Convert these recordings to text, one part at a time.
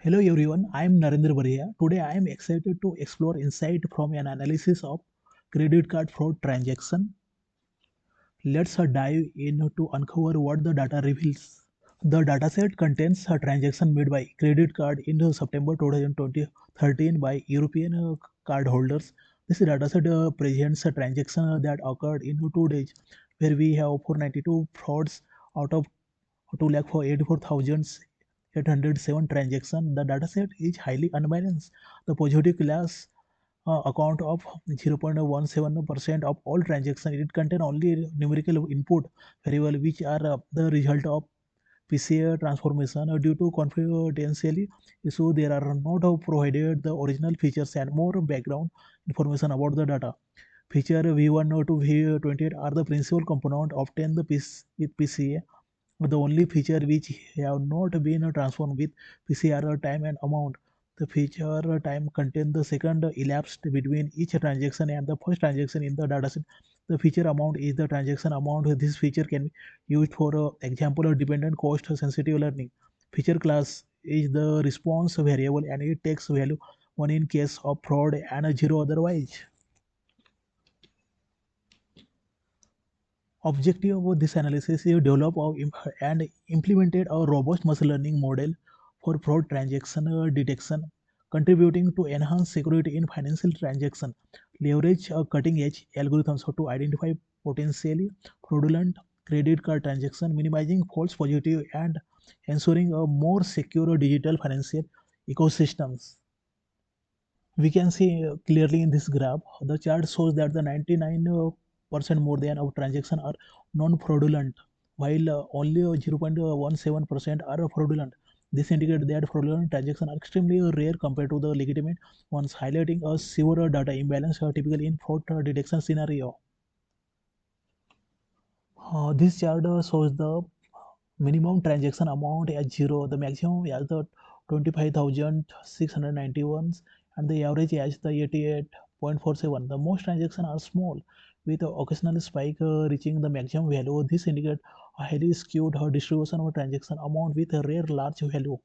Hello everyone, I am Narendra Bharia. Today I am excited to explore insight from an analysis of credit card fraud transaction. Let's dive in to uncover what the data reveals. The dataset contains a transaction made by credit card in September 2013 by European cardholders. This dataset presents a transaction that occurred in 2 days, where we have 492 frauds out of 2,84,807 transactions. The dataset is highly unbalanced. The positive class account of 0.17% of all transactions. It contains only numerical input variable which are the result of PCA transformation. Due to confidentiality issue, there are not provided the original features and more background information about the data. Feature V1 to V28 are the principal component obtained with PCA. The only feature which have not been transformed with PCR time and amount. The feature time contains the second elapsed between each transaction and the first transaction in the dataset. The feature amount is the transaction amount. This feature can be used for example of dependent cost sensitive learning. Feature class is the response variable and it takes value 1 in case of fraud and a 0 otherwise. Objective of this analysis is to develop and implemented a robust machine learning model for fraud transaction detection, contributing to enhance security in financial transaction. Leverage cutting-edge algorithms to identify potentially fraudulent credit card transaction, minimizing false positive, and ensuring a more secure digital financial ecosystems. We can see clearly in this graph, the chart shows that the 99% more than of transactions are non-fraudulent, while only 0.17% are fraudulent. This indicates that fraudulent transactions are extremely rare compared to the legitimate ones, highlighting a severe data imbalance typical in fraud detection scenario. This chart shows the minimum transaction amount as 0, the maximum as the 25,691, and the average as the 88.47. The most transactions are small, with an occasional spike reaching the maximum value. This indicates a highly skewed distribution of transaction amount with a rare large value.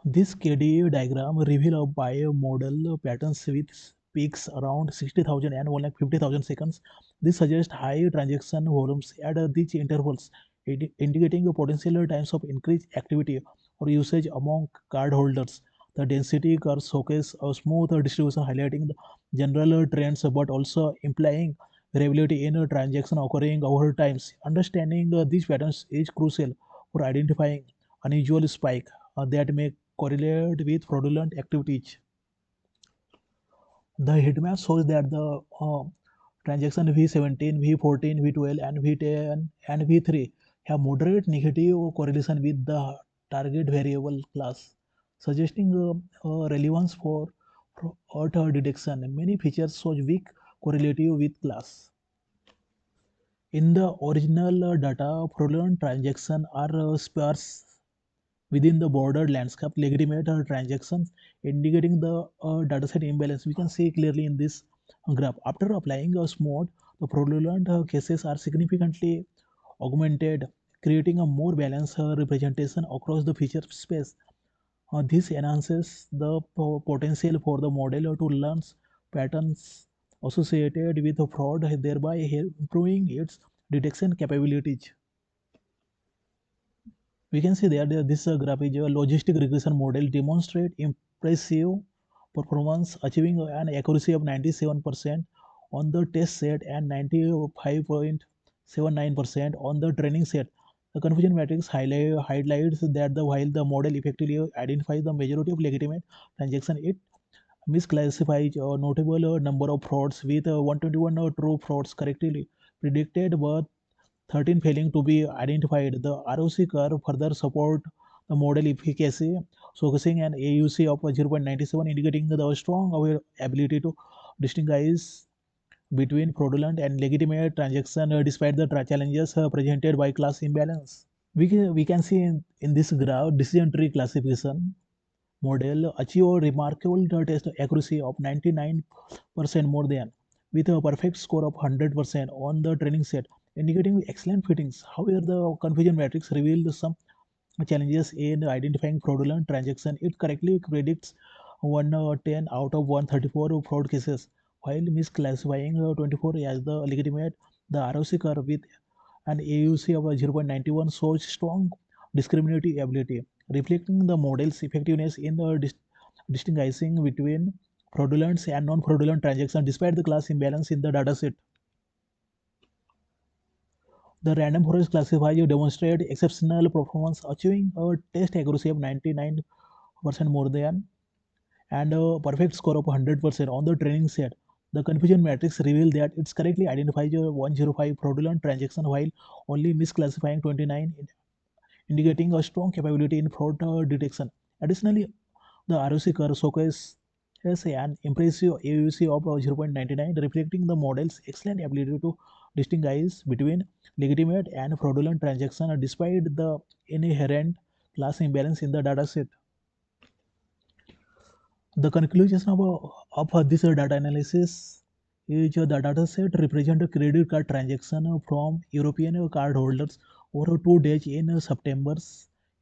This KDE diagram reveals a bi-modal patterns with peaks around 60,000 and 150,000 seconds. This suggests high transaction volumes at these intervals, indicating a potential times of increased activity or usage among cardholders. The density curves showcase a smooth distribution, highlighting the general trends but also implying variability in transaction occurring over times. Understanding these patterns is crucial for identifying unusual spike that may correlate with fraudulent activities. The heat map shows that the transaction V17, V14, V12, and V10 and V3 have moderate negative correlation with the target variable class, suggesting relevance for fraud detection. Many features show weak correlative with class. In the original data, fraudulent transactions are sparse within the border landscape. Legitimate transactions indicating the dataset imbalance. We can see clearly in this graph. After applying a smooth, the fraudulent cases are significantly augmented, creating a more balanced representation across the feature space. This enhances the potential for the model to learn patterns associated with the fraud, thereby improving its detection capabilities. We can see that this graph is a logistic regression model demonstrate impressive performance, achieving an accuracy of 97% on the test set and 95.79% on the training set. The confusion matrix highlights that while the model effectively identifies the majority of legitimate transactions, it misclassifies a notable number of frauds, with 121 true frauds correctly predicted but 13 failing to be identified. The ROC curve further support the model efficacy, focusing an AUC of 0.97, indicating the strong ability to distinguish between fraudulent and legitimate transactions despite the challenges presented by class imbalance. We can see in this graph decision tree classification model achieve a remarkable test accuracy of 99% more than, with a perfect score of 100% on the training set, indicating excellent fittings. However, the confusion matrix revealed some challenges in identifying fraudulent transaction. It correctly predicts 110 out of 134 fraud cases, while misclassifying 24 as the legitimate. The ROC curve with an AUC of 0.91 shows strong discriminative ability, reflecting the model's effectiveness in distinguishing between fraudulent and non-fraudulent transactions despite the class imbalance in the dataset. The random forest classifier demonstrated exceptional performance, achieving a test accuracy of 99% more than and a perfect score of 100% on the training set. The confusion matrix revealed that it correctly identifies 105 fraudulent transactions while only misclassifying 29, indicating a strong capability in fraud detection. Additionally, the ROC curve showcases an impressive AUC of 0.99, reflecting the model's excellent ability to distinguish between legitimate and fraudulent transactions despite the inherent class imbalance in the dataset. The conclusion of this data analysis is the dataset represent a credit card transaction from European cardholders over 2 days in September.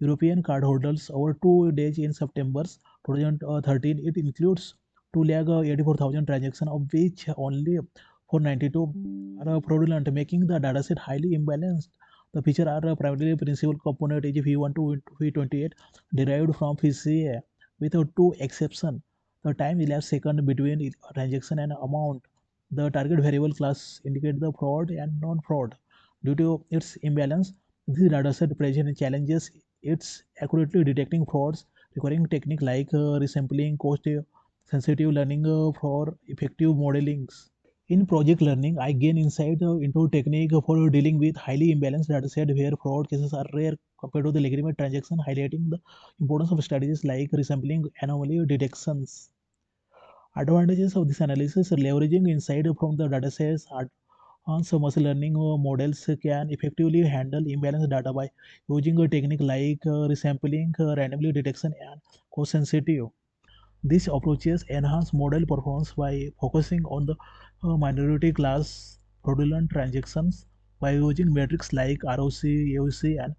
European cardholders over 2 days in September 2013. It includes 2,84,000 transactions, of which only 492 are fraudulent, making the dataset highly imbalanced. The features are primarily principal component is V1 to V28 derived from PCA with two exceptions. The time elapsed second between transaction and amount. The target variable class indicates the fraud and non-fraud. Due to its imbalance, this dataset present challenges its accurately detecting frauds, requiring technique like resampling, cost-sensitive learning for effective modelings. In project learning, I gain insight into technique for dealing with highly imbalanced dataset where fraud cases are rare compared to the legitimate transaction, highlighting the importance of strategies like resampling, anomaly detections. Advantages of this analysis: leveraging insight from the datasets. Advanced machine learning models can effectively handle imbalanced data by using a technique like resampling, randomly detection, and cost-sensitive. These approaches enhance model performance by focusing on the minority class fraudulent transactions. By using metrics like ROC, AOC, and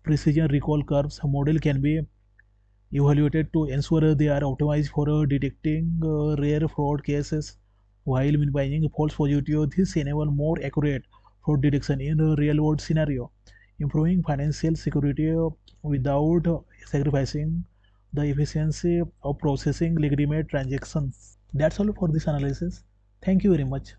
precision recall curves, a model can be evaluated to ensure they are optimized for detecting rare fraud cases while minimizing false positive. This enables more accurate fraud detection in a real-world scenario, improving financial security without sacrificing the efficiency of processing legitimate transactions. That's all for this analysis. Thank you very much.